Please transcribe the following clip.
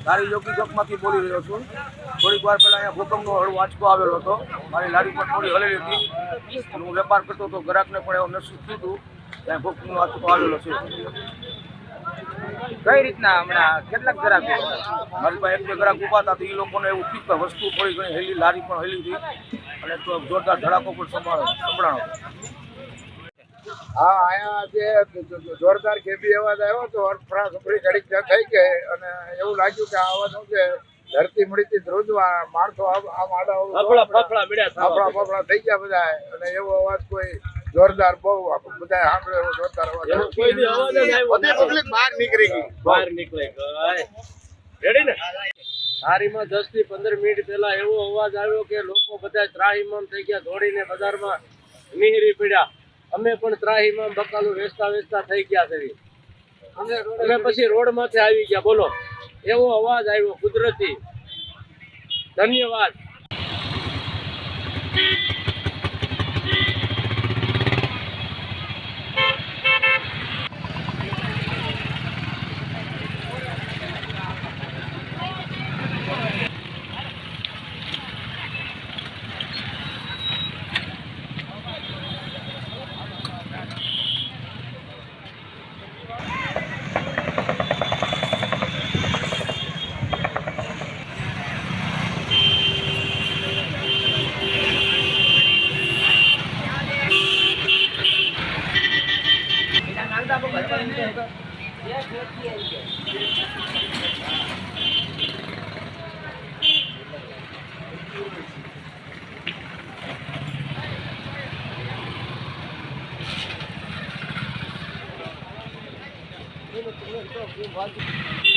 તારી યોગી ચોકમાંથી બોલી રહ્યો છું। થોડીક વાર પહેલાં અહીંયા ભૂકંપનો હળવો આંચકો આવેલો હતો। મારી લારી પણ થોડી હલેલી હતી। હું વેપાર કરતો હતો, ગ્રાહકને પણ એવું મહેસૂસ થયું હતું ત્યાં ભૂકંપનો આંચકો આવેલો છે। કઈ રીતના હમણાં કેટલાક ગ્રાહકો મારી પાસે એક બે ગ્રાહક ઊભા હતા તો એ લોકોને એવું થયું કે વસ્તુ થોડી ઘણી હેલી, લારી પણ હેલી હતી અને તો જોરદાર ધડાકો પણ સંભળાણો। હા, અહીંયા જે જોરદાર કેબી અવાજ આવ્યો તો અર્થફરા સફરી ઘડીક થઈ ગઈ અને એવું લાગ્યું કે આ અવાજ શું છે, ધરતી મળીથી ધ્રુજવા માણસો આમ આડા ફફડા થઈ ગયા બધા અને એવો અવાજ કોઈ જોરદાર બહુ બધા સાંભળે એવો જોરદાર અવાજ બહાર નીકળી રેડી ને સારીમાં 10 થી 15 મિનિટ પહેલા એવો અવાજ આવ્યો કે લોકો બધા ત્રાહિમામ થઈ ગયા, દોડીને બજારમાં નિહરી પડ્યા। અમે પણ ત્રાહિમામ બકાલું વેચતા થઈ ગયા છે। અમે પછી રોડ માંથી આવી ગયા। બોલો, એવો અવાજ આવ્યો કુદરતી। ધન્યવાદ। Thank you.